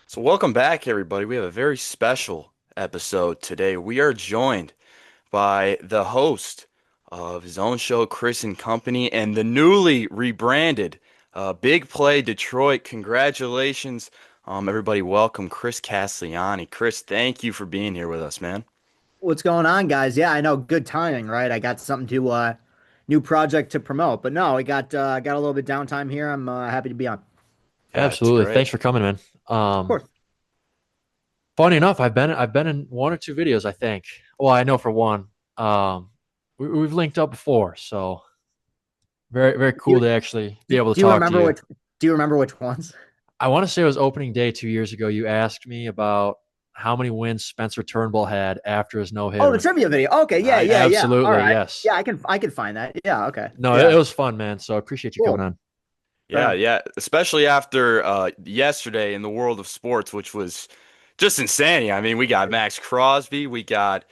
So, welcome back, everybody. We have a very special episode today. We are joined by the host of his own show, Chris and Company, and the newly rebranded Big Play Detroit. Congratulations, everybody. Welcome, Chris Castellani. Chris, thank you for being here with us, man. What's going on, guys? Yeah, I know. Good timing, right? I got something to new project to promote. But no, I got a little bit downtime here. I'm happy to be on. Of Yeah, it's Absolutely. Thanks great. for coming, man. course. Funny enough, I've been in one or two videos, I think. Well, I know for one. We've linked up before, so very Do cool you to actually be able to do you talk to remember you. which do you remember which ones? I want to say it was opening day 2 years ago. You asked me about how many wins Spencer Turnbull had after his no Oh, the hitter. trivia video. Okay, yeah, Nice. yeah. All Absolutely, right. yes. Yeah, I can find that. Yeah, okay. No, it Yeah. was fun, man. So I appreciate you coming Cool. on. Right Yeah, on. yeah. Especially after yesterday in the world of sports, which was just insanity. I mean, we got Max Crosby, we got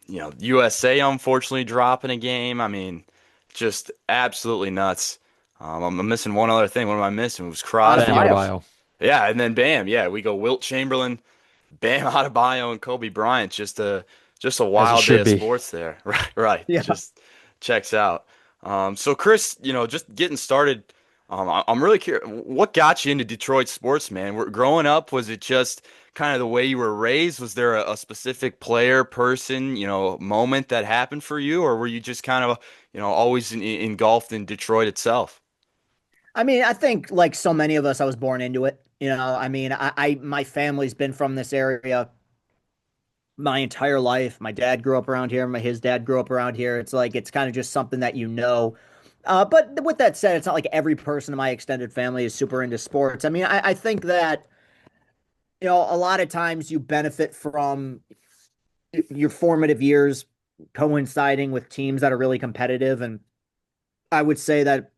USA unfortunately dropping a game. I mean, just absolutely nuts. I'm missing one other thing. What am I missing? It was Out of Bam Crosby. bio. Adebayo. Yeah, and then bam, yeah, we go Wilt Chamberlain, Bam Adebayo, and Kobe Bryant. Just a As it wild day should of be. sports there. Right, right. Yeah. Just checks out. So Chris, just getting started. I'm really curious. What got you into Detroit sports, man? Growing up, was it just kind of the way you were raised? Was there a specific player, person, moment that happened for you, or were you just kind of, always engulfed in Detroit itself? I mean, I think like so many of us, I was born into it. I mean, my family's been from this area my entire life. My dad grew up around here. His dad grew up around here. It's like it's kind of just something that you know. But with that said, it's not like every person in my extended family is super into sports. I mean, I think that a lot of times you benefit from your formative years coinciding with teams that are really competitive. And I would say that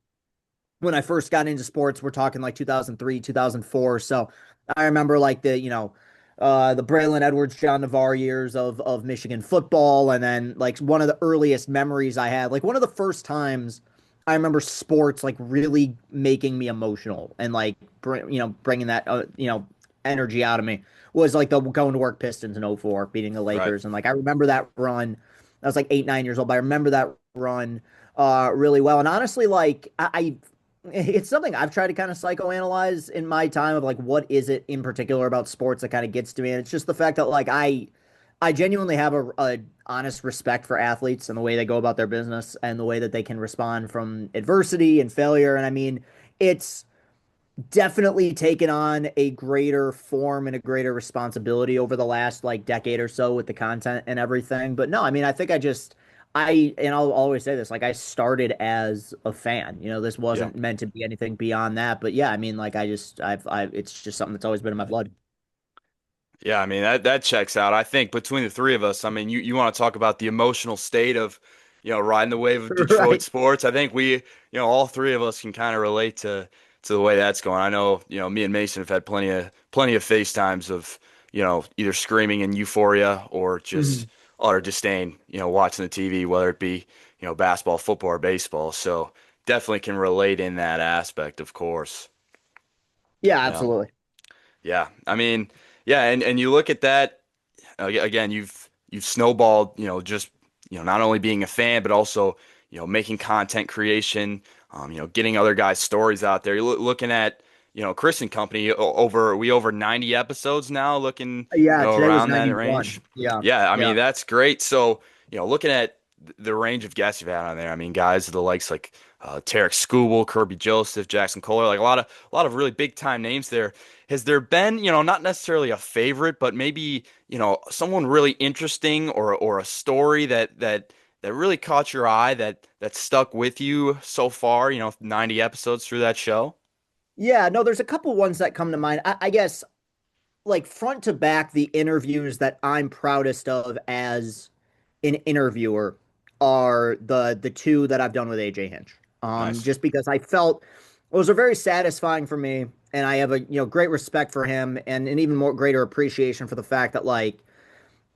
when I first got into sports, we're talking like 2003, 2004. So I remember like the Braylon Edwards, John Navarre years of Michigan football. And then like one of the earliest memories I had, like one of the first times I remember sports like really making me emotional and like, bringing that, energy out of me was like the going to work Pistons in '04 beating the Right. Lakers. And like, I remember that run. I was like 8, 9 years old, but I remember that run really well. And honestly, like it's something I've tried to kind of psychoanalyze in my time of like what is it in particular about sports that kind of gets to me. And it's just the fact that like I genuinely have a honest respect for athletes and the way they go about their business and the way that they can respond from adversity and failure. And I mean, it's definitely taken on a greater form and a greater responsibility over the last like decade or so with the content and everything. But no, I mean, I think and I'll always say this, like I started as a fan. This Yeah. wasn't meant to be anything beyond that. But yeah, I mean, like it's just something that's always been in my blood. Yeah, I mean that checks out. I think between the three of us, I mean, you want to talk about the emotional state of, riding the wave of Detroit Right. sports. I think all three of us can kind of relate to the way that's going. I know, me and Mason have had plenty of FaceTimes of, either screaming in euphoria or just Mhm. utter disdain, watching the TV, whether it be, basketball, football, or baseball. So definitely can relate in that aspect, of course. Yeah, Yeah. absolutely. Yeah. I mean, yeah, and you look at that. Again, you've snowballed, just not only being a fan, but also making content creation, getting other guys' stories out there. You're looking at Chris and Company over 90 episodes now, looking Yeah, today was around that 91. range. Yeah. Yeah, I Yeah. mean that's great. So looking at the range of guests you've had on there, I mean guys of the likes like Tarek Skubal, Kirby Joseph, Jackson Kohler, like a lot of really big time names there. Has there been, not necessarily a favorite, but maybe, someone really interesting or a story that really caught your eye that stuck with you so far, 90 episodes through that show? Yeah, no, there's a couple ones that come to mind. I guess like front to back, the interviews that I'm proudest of as an interviewer are the two that I've done with AJ Hinch. Nice. Just because I felt those are very satisfying for me, and I have a great respect for him and an even more greater appreciation for the fact that like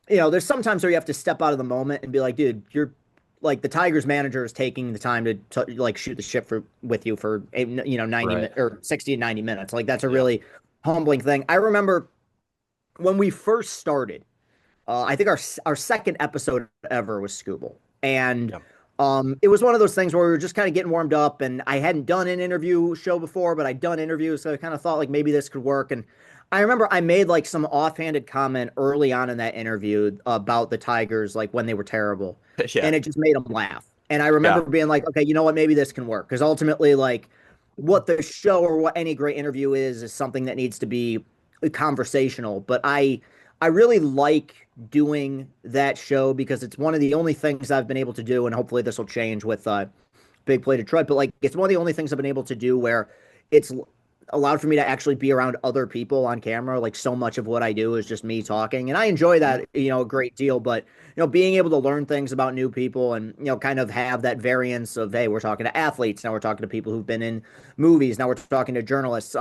there's sometimes where you have to step out of the moment and be like, dude, you're like the Tigers manager is taking the time to like shoot the shit with you for 90 Right. minutes or 60 to 90 minutes. Like that's a Yeah. really humbling thing. I remember when we first started. I think our second episode ever was Scooble, and Yeah. it was one of those things where we were just kind of getting warmed up, and I hadn't done an interview show before, but I'd done interviews, so I kind of thought like maybe this could work. And I remember I made like some offhanded comment early on in that interview about the Tigers, like when they were terrible, Yeah. and it just made them laugh. And I remember Yeah. being like, okay, you know what, maybe this can work because ultimately, like what the show or what any great interview is something that needs to be conversational. But I really like doing that show because it's one of the only things I've been able to do, and hopefully this will change with Big Play Detroit. But like, it's one of the only things I've been able to do where it's allowed for me to actually be around other people on camera. Like, so much of what I do is just me talking, and I enjoy Mhm. that, a great deal. But being able to learn things about new people and kind of have that variance of, hey, we're talking to athletes now, we're talking to people who've been in movies, now we're talking to journalists.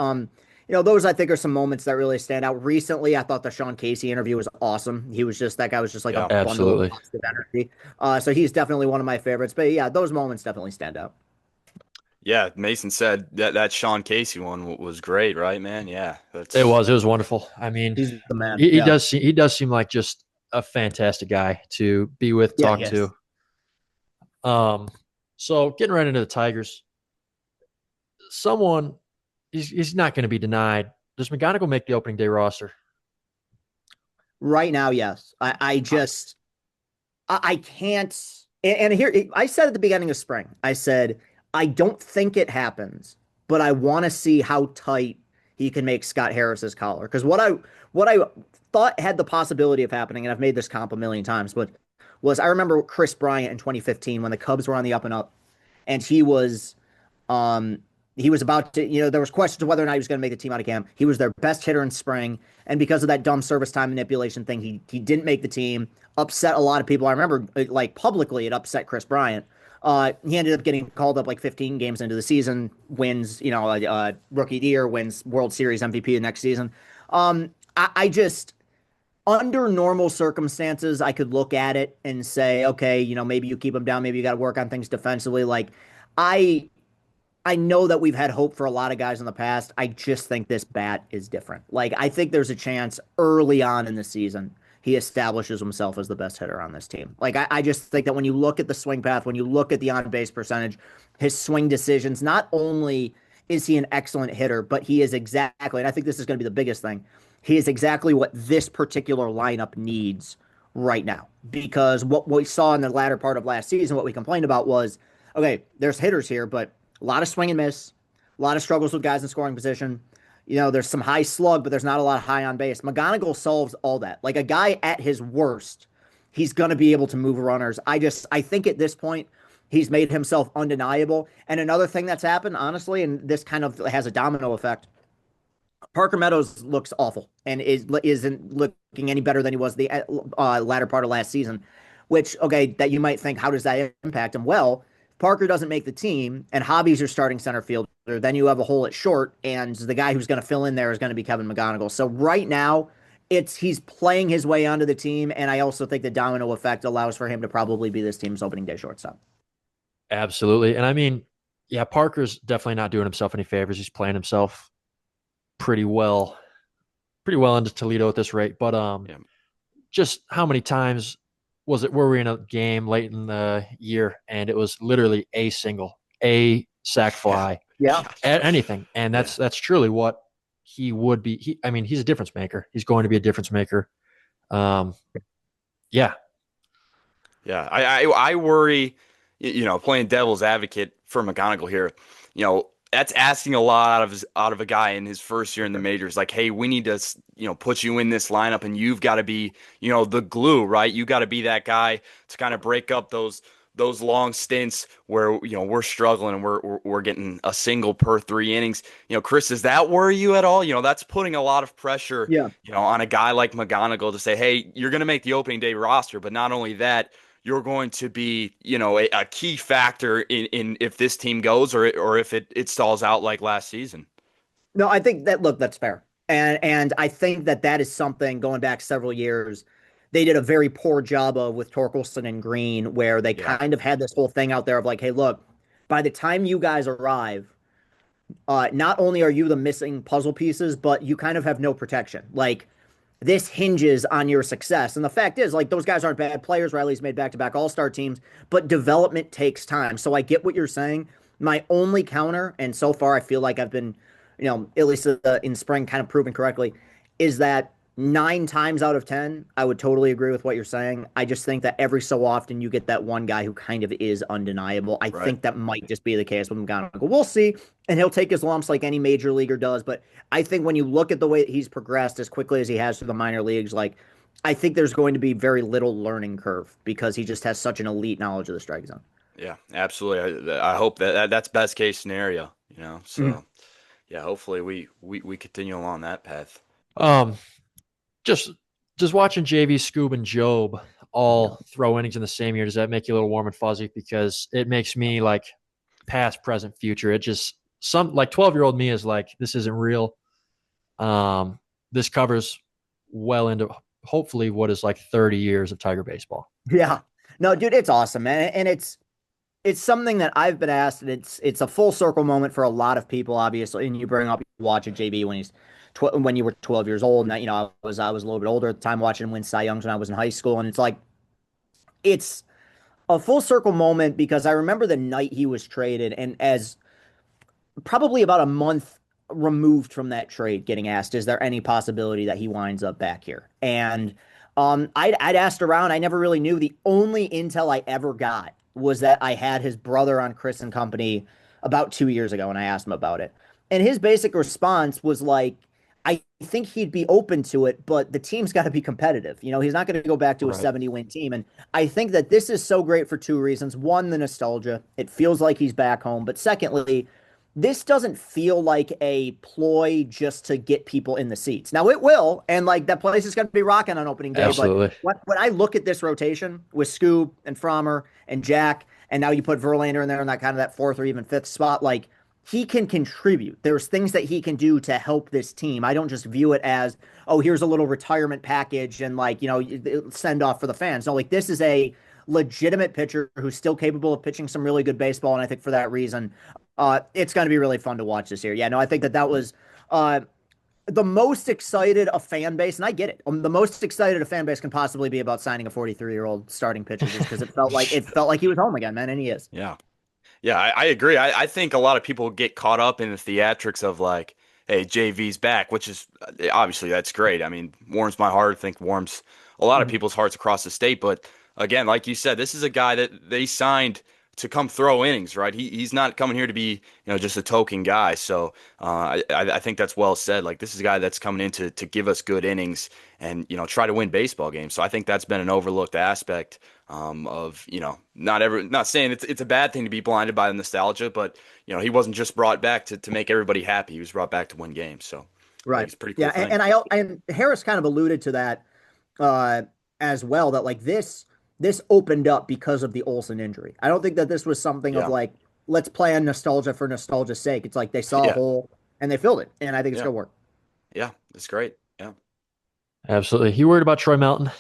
Those I think are some moments that really stand out. Recently, I thought the Sean Casey interview was awesome. That guy was just like a Yeah. bundle of Absolutely. positive energy. So he's definitely one of my favorites. But yeah, those moments definitely stand out. Yeah. Mason said that Sean Casey one was great, right, man? Yeah. It was wonderful. I mean, He's the man. he Yeah. does seem like just a fantastic guy to be with, Yeah, talk yes. to. Um, so getting right into the Tigers, someone he's not going to be denied. Does McGonigal make the opening day roster? Right now, yes. I just I can't. And here, I said at the beginning of spring, I said, I don't think it happens, but I want to see how tight he can make Scott Harris's collar. Because what I thought had the possibility of happening, and I've made this comp a million times, but was I remember Chris Bryant in 2015 when the Cubs were on the up and up, and um, he was about to, there was questions of whether or not he was going to make the team out of camp. He was their best hitter in spring, and because of that dumb service time manipulation thing, he didn't make the team. Upset a lot of people. I remember, like publicly, it upset Chris Bryant. He ended up getting called up like 15 games into the season, wins, rookie of the year, wins World Series MVP the next season. I just under normal circumstances, I could look at it and say, okay, maybe you keep him down, maybe you got to work on things defensively. Like I I know that we've had hope for a lot of guys in the past. I just think this bat is different. Like, I think there's a chance early on in the season he establishes himself as the best hitter on this team. Like, I just think that when you look at the swing path, when you look at the on base percentage, his swing decisions, not only is he an excellent hitter, but he is exactly, and I think this is going to be the biggest thing, he is exactly what this particular lineup needs right now. Because what we saw in the latter part of last season, what we complained about was, okay, there's hitters here, but a lot of swing and miss, a lot of struggles with guys in scoring position. There's some high slug, but there's not a lot of high on base. McGonigal solves all that. Like a guy at his worst, he's going to be able to move runners. I think at this point, he's made himself undeniable. And another thing that's happened, honestly, and this kind of has a domino effect. Parker Meadows looks awful and isn't looking any better than he was the latter part of last season. Which, okay, that you might think, how does that impact him? Well, if Parker doesn't make the team and Hobby's your starting center fielder, then you have a hole at short, and the guy who's going to fill in there is going to be Kevin McGonigal. So right now, he's playing his way onto the team, and I also think the domino effect allows for him to probably be this team's opening day shortstop. Absolutely. And I mean, yeah, Parker's definitely not doing himself any favors. He's playing himself pretty well, pretty well into Toledo at this rate. But Yeah. just how many times was it where we were in a game late in the year and it was literally a single, a sack Yeah. fly, Yeah. anything, and Yeah. that's truly what he would be. I mean, he's a difference maker. He's going to be a difference maker. Um, yeah, Yeah, I worry, playing devil's advocate for McGonagall here. That's asking a lot out of a guy in his first year in the majors. Like, hey, we need to, put you in this lineup, and you've got to be, the glue, right? You got to be that guy to kind of break up those long stints where we're struggling and we're getting a single per 3 innings. Chris, does that worry you at all? That's putting a lot of pressure, Yeah. on a guy like McGonigal to say, hey, you're going to make the opening day roster, but not only that you're going to be, a key factor in if this team goes or if it stalls out like last season. No, I think that look, that's fair. And I think that is something going back several years they did a very poor job of with Torkelson and Green, where they Yeah. kind of had this whole thing out there of like, hey, look, by the time you guys arrive, not only are you the missing puzzle pieces, but you kind of have no protection. Like this hinges on your success. And the fact is, like, those guys aren't bad players. Riley's made back-to-back all-star teams, but development takes time. So I get what you're saying. My only counter, and so far I feel like I've been, at least in spring, kind of proven correctly, is that 9 times out of 10, I would totally agree with what you're saying. I just think that every so often you get that one guy who kind of is undeniable. I Right. think that might just be the case with McGonagall. We'll see. And he'll take his lumps like any major leaguer does. But I think when you look at the way that he's progressed as quickly as he has through the minor leagues, like I think there's going to be very little learning curve because he just has such an elite knowledge of the strike zone. Yeah, absolutely. I hope that's best case scenario, Mhm. So yeah, hopefully we continue along that path. Um, just just watching JV, Scoob, and Job Yeah. all throw innings in the same year. Does that make you a little warm and fuzzy? Because it makes me like past, present, future. It just some like 12-year-old me is like, this isn't real. This covers well into hopefully what is like 30 years of Tiger baseball. Yeah. No, dude, it's awesome, man. And it's something that I've been asked, and it's a full circle moment for a lot of people, obviously. And you bring up watching JB when when you were 12 years old, and I was a little bit older at the time watching him win Cy Youngs when I was in high school, and it's like it's a full circle moment because I remember the night he was traded, and as probably about a month removed from that trade, getting asked, "Is there any possibility that he winds up back here?" And I'd asked around. I never really knew. The only intel I ever got was that I had his brother on Chris and Company about 2 years ago, and I asked him about it. And his basic response was like, "I think he'd be open to it, but the team's got to be competitive. He's not going to go back to a Right. 70-win team." And I think that this is so great for two reasons. One, the nostalgia. It feels like he's back home. But secondly, this doesn't feel like a ploy just to get people in the seats. Now it will, and like that place is going to be rocking on opening day. But Absolutely. when I look at this rotation with Scoob and Frommer and Jack, and now you put Verlander in there in that kind of that fourth or even fifth spot, like he can contribute. There's things that he can do to help this team. I don't just view it as, oh, here's a little retirement package and like, send off for the fans. No, like this is a legitimate pitcher who's still capable of pitching some really good baseball. And I think for that reason, it's going to be really fun to watch this year. Yeah, no, I think that was uh, the most excited a fan base, and I get it. The most excited a fan base can possibly be about signing a 43-year-old starting pitcher, just because it felt like he was home again, man, and he is. Yeah. Yeah, I agree. I think a lot of people get caught up in the theatrics of like, hey, JV's back, which is obviously that's great. I mean, warms my heart. I think warms a lot of Mhm. people's hearts across the state. But again, like you said, this is a guy that they signed to come throw innings, right? He's not coming here to be, just a token guy. So I think that's well said. Like this is a guy that's coming in to give us good innings and try to win baseball games. So I think that's been an overlooked aspect of not saying it's a bad thing to be blinded by the nostalgia, but he wasn't just brought back to make everybody happy. He was brought back to win games. So I think Right. it's a pretty cool Yeah, thing. and Harris kind of alluded to that uh, as well. That like this opened up because of the Olsen injury. I don't think that this was something of Yeah, like let's play on nostalgia for nostalgia's sake. It's like they saw a yeah, hole and they filled it, and I think it's yeah, gonna work. yeah. It's great. Yeah, Absolutely. You worried about Troy Melton?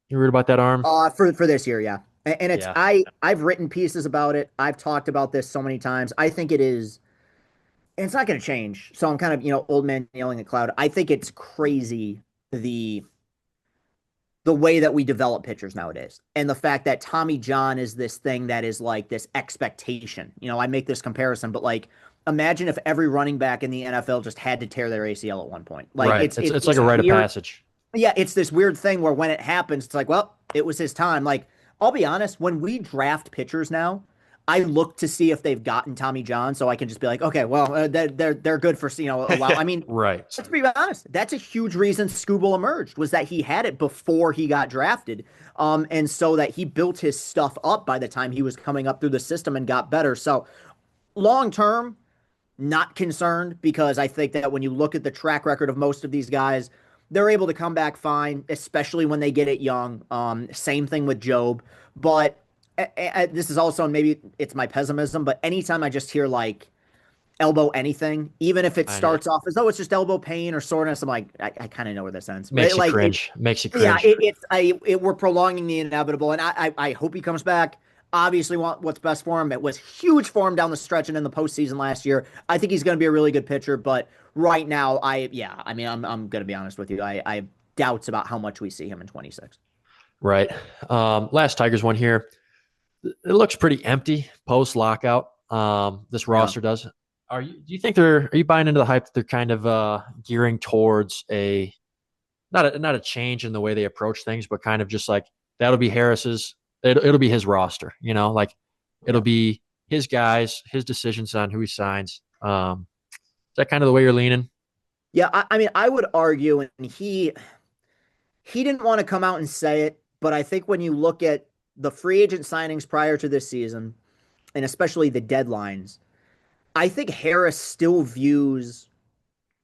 You worried about that arm? For this year, yeah. And it's Yeah. I've written pieces about it. I've talked about this so many times. I think it is. And it's not going to change. So I'm kind of old man yelling at cloud. I think it's crazy the the way that we develop pitchers nowadays, and the fact that Tommy John is this thing that is like this expectation. I make this comparison, but like imagine if every running back in the NFL just had to tear their ACL at one point. Like Right. it's It's it's it's like this a rite of weird passage. yeah, it's this weird thing where when it happens, it's like, well, it was his time. Like, I'll be honest, when we draft pitchers now, I look to see if they've gotten Tommy John, so I can just be like, okay, well, they're good for a while. I mean, Right. let's be honest, that's a huge reason Scooble emerged was that he had it before he got drafted, and so that he built his stuff up by the time he was coming up through the system and got better. So long term, not concerned because I think that when you look at the track record of most of these guys, they're able to come back fine, especially when they get it young. Same thing with Job. But this is also, maybe it's my pessimism, but anytime I just hear like elbow anything, even if it I know. starts off as though it's just elbow pain or soreness, I'm like, I kind of know where this ends. Makes you Like it, cringe. Makes you yeah, cringe. we're prolonging the inevitable, and I hope he comes back. obviously want what's best for him. It was huge for him down the stretch and in the postseason last year. I think he's going to be a really good pitcher, but right now, I mean, I'm going to be honest with you. I have doubts about how much we see him in 26. Right. Last Tigers one here. It looks pretty empty post lockout. This Yeah. roster does. Are you buying into the hype that they're kind of gearing towards a not a change in the way they approach things, but kind of just like that'll be it'll be his roster, like it'll Yeah. be his guys, his decisions on who he signs. Is that kind of the way you're leaning? Yeah, I mean, I would argue, and he didn't want to come out and say it, but I think when you look at the free agent signings prior to this season, and especially the deadlines, I think Harris still views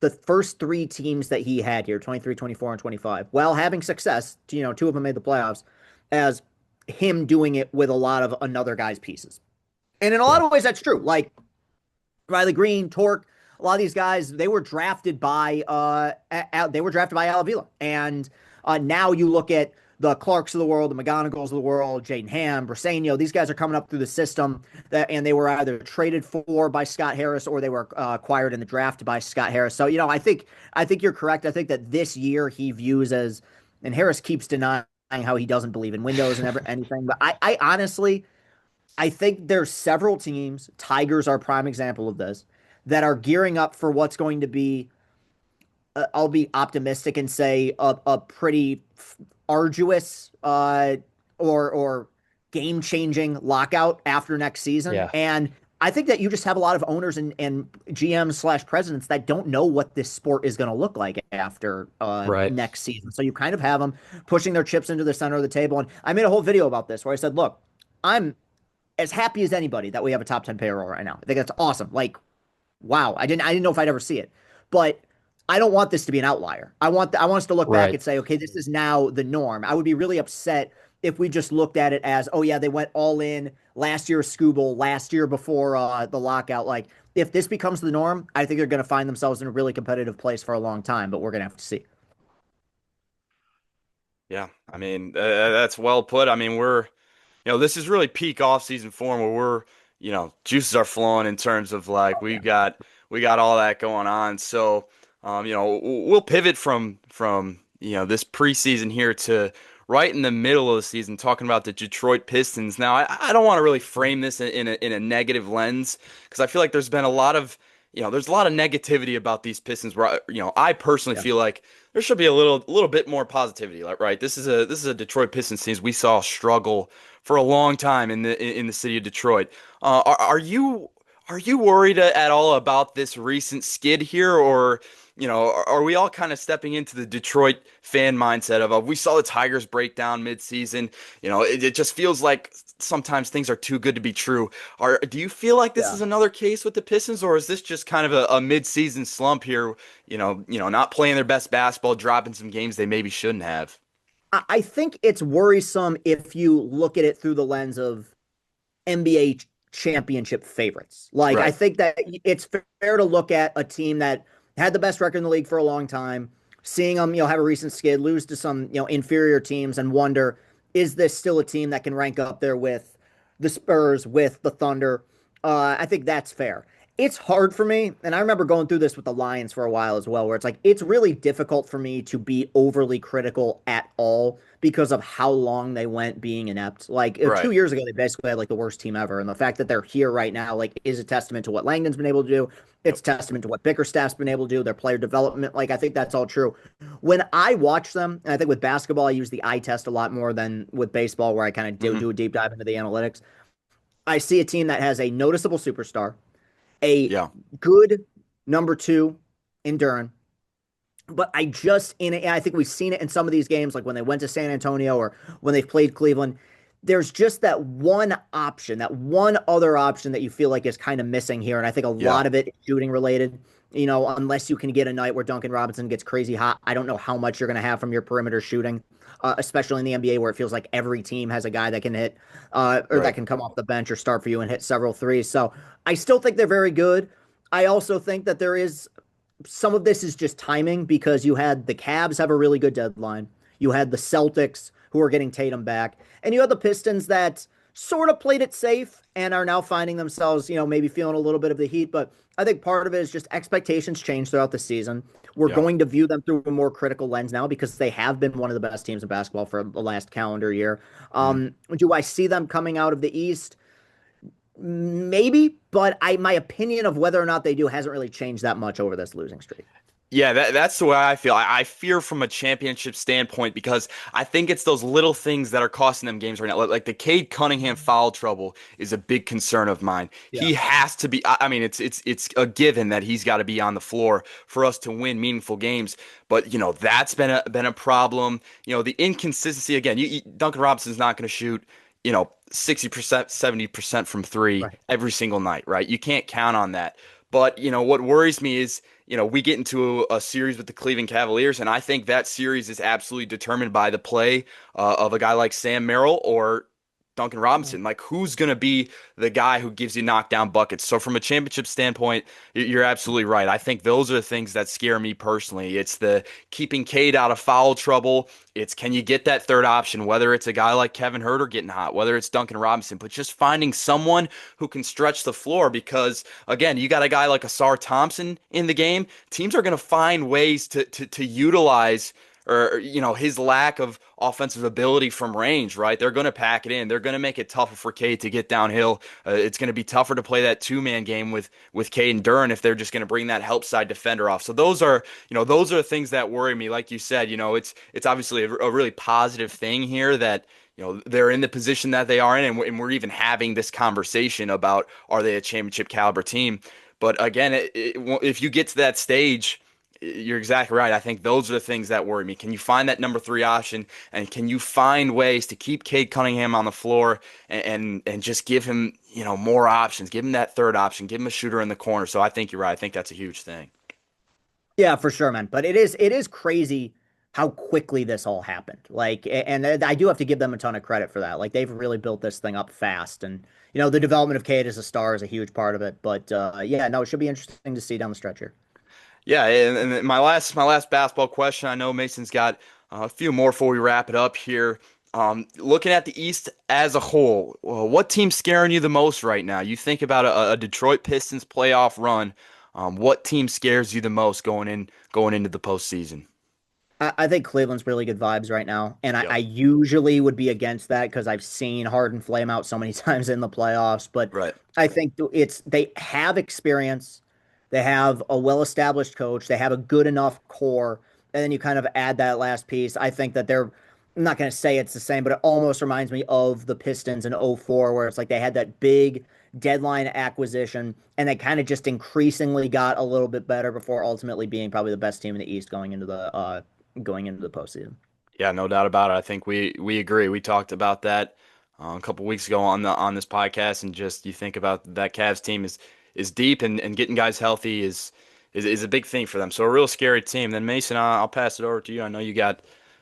the first three teams that he had here, 23, 24, and 25, while having success, two of them made the playoffs, as him doing it with a lot of another guy's pieces. And in a lot Yeah. of ways, that's true. Like Riley Green, Torque, a lot of these guys, they were drafted by Alavila. And now you look at the Clarks of the world, the McGonagalls of the world, Jaden Ham, Briseño, these guys are coming up through the system and they were either traded for by Scott Harris or they were acquired in the draft by Scott Harris. So, I think you're correct. I think that this year he views as, and Harris keeps denying how he doesn't believe in windows and anything, but I honestly, I think there's several teams, Tigers are a prime example of this, that are gearing up for what's going to be, I'll be optimistic and say a pretty arduous or game changing lockout after next season. Yeah. And I think that you just have a lot of owners and GMs slash presidents that don't know what this sport is going to look like after Right. next season. So you kind of have them pushing their chips into the center of the table. And I made a whole video about this where I said, look, I'm as happy as anybody that we have a top 10 payroll right now. I think that's awesome. Like, wow, I didn't know if I'd ever see it. But I don't want this to be an outlier. I want us to look back Right. and say, okay, this is now the norm. I would be really upset if we just looked at it as, oh yeah, they went all in last year, Scooble, last year before the lockout. Like, if this becomes the norm, I think they're going to find themselves in a really competitive place for a long time. But we're going to have to see. Yeah, I mean that's well put. I mean this is really peak off-season form where juices are flowing in terms of like Oh, we got all that going on. So, we'll pivot from this preseason here to right in the middle of the season, talking about the Detroit Pistons. Now, I don't want to really frame this in a negative lens because I feel like there's a lot of negativity about these Pistons. Where I personally yeah, feel like there should be a little bit more positivity. Like, right, this is a Detroit Pistons team we saw struggle for a long time in the city of Detroit. Are you worried at all about this recent skid here, or are we all kind of stepping into the Detroit fan mindset of we saw the Tigers break down midseason? It just feels like sometimes things are too good to be true. Do you feel like this yeah. is another case with the Pistons, or is this just kind of a mid-season slump here? Not playing their best basketball, dropping some games they maybe shouldn't have. I think it's worrisome if you look at it through the lens of NBA championship favorites. Like, I Right. think that it's fair to look at a team that had the best record in the league for a long time, seeing them, have a recent skid, lose to some, inferior teams and wonder, is this still a team that can rank up there with the Spurs, with the Thunder? I think that's fair. It's hard for me, and I remember going through this with the Lions for a while as well, where it's like it's really difficult for me to be overly critical at all because of how long they went being inept. Like Right. 2 years ago, they basically had like the worst team ever, and the fact that they're here right now like is a testament to what Langdon's been able to do. Yep. It's a testament to what Bickerstaff's been able to do, their player development. Like I think that's all true. When I watch them, and I think with basketball, I use the eye test a lot more than with baseball, where I kind of do Hmm. a deep dive into the analytics. I see a team that has a noticeable superstar, a Yeah. good number two in Duran. But I think we've seen it in some of these games, like when they went to San Antonio or when they've played Cleveland. There's just that one option, that one other option that you feel like is kind of missing here. And I think a Yeah. lot of it is shooting related. Unless you can get a night where Duncan Robinson gets crazy hot, I don't know how much you're going to have from your perimeter shooting, especially in the NBA where it feels like every team has a guy that can hit or that Right. can come off the bench or start for you and hit several threes. So I still think they're very good. I also think that there is some of this is just timing because you had the Cavs have a really good deadline. You had the Celtics who are getting Tatum back, and you had the Pistons that sort of played it safe and are now finding themselves, maybe feeling a little bit of the heat. But I think part of it is just expectations change throughout the season. We're Yeah. going to view them through a more critical lens now because they have been one of the best teams in basketball for the last calendar year. Mhm. Do I see them coming out of the East? Maybe, but my opinion of whether or not they do hasn't really changed that much over this losing streak. Yeah, that's the way I feel. I fear from a championship standpoint because I think it's those little things that are costing them games right now. Like the Cade Cunningham foul trouble is a big concern of mine. Yeah. He has to be. I mean, it's a given that he's got to be on the floor for us to win meaningful games. But that's been a problem. The inconsistency again. Duncan Robinson's not going to shoot 60%, 70% from three Right. every single night, right? You can't count on that. But what worries me is we get into a series with the Cleveland Cavaliers, and I think that series is absolutely determined by the play of a guy like Sam Merrill or Duncan Robinson. Like, who's going to be the guy who gives you knockdown buckets? So, from a championship standpoint, you're absolutely right. I think those are the things that scare me personally. It's the keeping Cade out of foul trouble. It's can you get that third option, whether it's a guy like Kevin Huerter getting hot, whether it's Duncan Robinson, but just finding someone who can stretch the floor because, again, you got a guy like Asar Thompson in the game. Teams are going to find ways to utilize or his lack of offensive ability from range, right? They're going to pack it in. They're going to make it tougher for Cade to get downhill. It's going to be tougher to play that two-man game with Cade and Duran if they're just going to bring that help side defender off. So those are the things that worry me. Like you said, it's obviously a really positive thing here that they're in the position that they are in, and we're even having this conversation about are they a championship caliber team. But again, if you get to that stage, you're exactly right. I think those are the things that worry me. Can you find that number three option, and can you find ways to keep Cade Cunningham on the floor and just give him more options, give him that third option, give him a shooter in the corner. So I think you're right. I think that's a huge thing. Yeah, for sure, man. But it is crazy how quickly this all happened. Like, and I do have to give them a ton of credit for that. Like, they've really built this thing up fast, and the development of Cade as a star is a huge part of it. But yeah, no, it should be interesting to see down the stretch here. Yeah, and my last basketball question. I know Mason's got a few more before we wrap it up here. Looking at the East as a whole, what team's scaring you the most right now? You think about a Detroit Pistons playoff run. What team scares you the most going into the postseason? I think Cleveland's really good vibes right now, and I Yep. usually would be against that because I've seen Harden flame out so many times in the playoffs. But Right. I think they have experience, they have a well-established coach, they have a good enough core, and then you kind of add that last piece. I think that they're I'm not going to say it's the same, but it almost reminds me of the Pistons in '04, where it's like they had that big deadline acquisition, and they kind of just increasingly got a little bit better before ultimately being probably the best team in the East going into the postseason. Yeah, no doubt about it. I think we agree. We talked about that a couple weeks ago on this podcast, and just you think about that Cavs team is deep and getting guys healthy is a big thing for them. So a real scary team. Then Mason, I'll pass it over to you. I know you got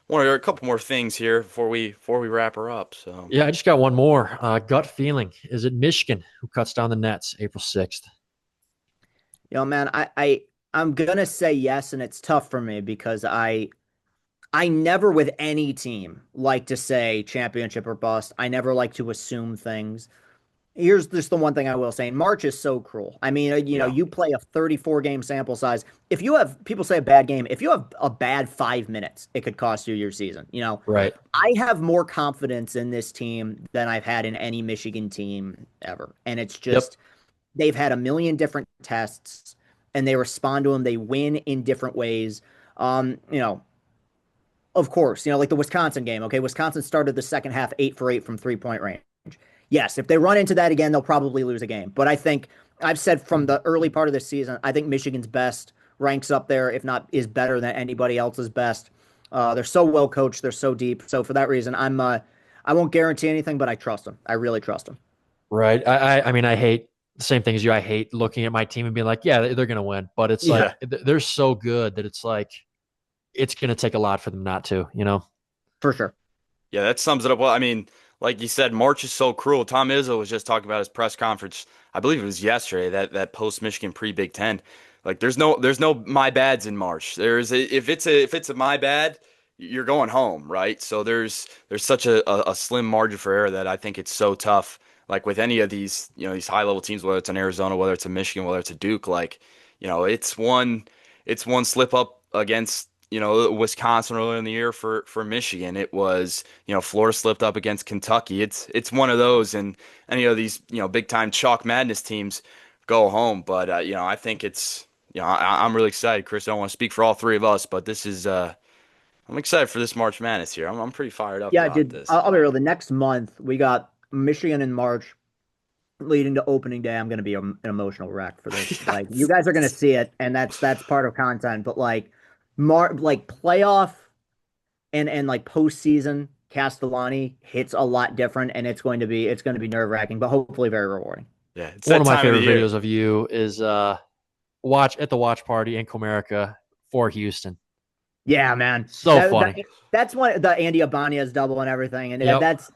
one or a couple more things here before we wrap her up. So Yeah, I just got one more. Gut feeling. Is it Michigan who cuts down the Nets April 6th? Man, I'm gonna say yes, and it's tough for me because I never with any team like to say championship or bust. I never like to assume things. Here's just the one thing I will say. March is so cruel. I mean, yeah, you play a 34 game sample size. If you have people say a bad game, if you have a bad 5 minutes, it could cost you your season. Right. I have more confidence in this team than I've had in any Michigan team ever. And it's Yep. just they've had a million different tests and they respond to them. They win in different ways. Um, you know, of course, like the Wisconsin game. Okay, Wisconsin started the second half 8 for 8 from 3 point range. Yes, if they run into that again, they'll probably lose a game. But I think I've said from the early part of this season, I think Michigan's best ranks up there, if not is better than anybody else's best. They're so well coached, they're so deep. So for that reason, I won't guarantee anything, but I trust them. I really trust them. Right. I mean, I hate the same thing as you. I hate looking at my team and being like, yeah, they're going to win. But it's like yeah, they're so good that it's like it's going to take a lot for them not to, you know? For sure. yeah. That sums it up well. I mean, like you said, March is so cruel. Tom Izzo was just talking about his press conference. I believe it was yesterday that post Michigan pre Big Ten. Like there's no my bads in March. If it's a my bad, you're going home, right? So there's such a slim margin for error that I think it's so tough. Like with any of these, these high level teams, whether it's in Arizona, whether it's in Michigan, whether it's a Duke, like, it's one slip up against, Wisconsin earlier in the year for Michigan. It was, Florida slipped up against Kentucky. It's one of those, and any of these, big time chalk madness teams go home. But I think I'm really excited, Chris. I don't want to speak for all three of us, but this is I'm excited for this March Madness here. I'm pretty fired up Yeah, about dude. this. I'll be real. The next month we got Michigan in March, leading to opening day. I'm gonna be an emotional wreck for this. Like you Yes. guys are gonna see it, and that's part of content. But like playoff and like postseason, Castellani hits a lot different, and it's going to be nerve wracking, but hopefully very rewarding. Yeah, it's One that of my time of the favorite year. videos of you is the watch party in Comerica for Houston. Yeah, man. So That funny. that's one the Andy Ibanez double and everything, and Yep. that's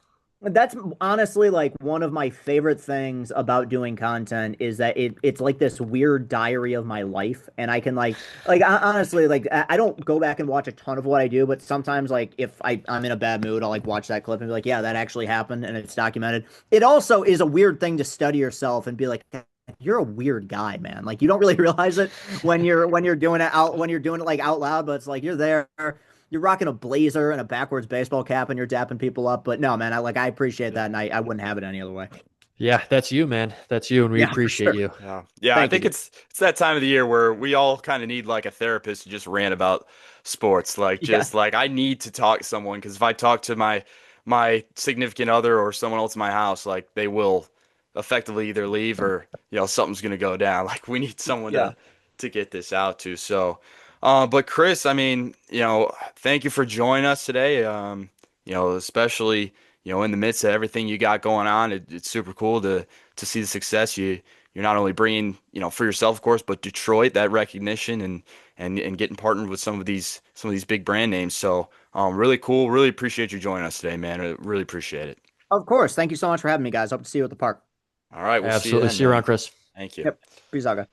honestly like one of my favorite things about doing content is that it's like this weird diary of my life, and I can honestly like I don't go back and watch a ton of what I do, but sometimes like if I'm in a bad mood, I'll like watch that clip and be like, yeah, that actually happened, and it's documented. It also is a weird thing to study yourself and be like, you're a weird guy, man. Like you don't really realize it when you're doing it like out loud, but it's like you're there, you're rocking a blazer and a backwards baseball cap and you're dapping people up. But no, man, I appreciate that, and I wouldn't have it any other way. Yeah, that's you, man. That's you, and we Yeah, for appreciate sure. you. Yeah, I Thank you, think dude. it's that time of the year where we all kind of need like a therapist to just rant about sports. Like Yeah, just like I need to talk to someone because if I talk to my significant other or someone else in my house, like they will effectively either leave or something's gonna go down. Like we need someone yeah. to get this out to. So, but Chris, I mean, thank you for joining us today. Especially in the midst of everything you got going on, it's super cool to see the success you're not only bringing, for yourself, of course, but Detroit that recognition and getting partnered with some of these big brand names. So, really cool. Really appreciate you joining us today, man. I really appreciate it. Of course. Thank you so much for having me, guys. Hope to see you at the park. All right, we'll see you Absolutely. then, See you around, man. Chris. Thank you. Yep. Peace out, guys.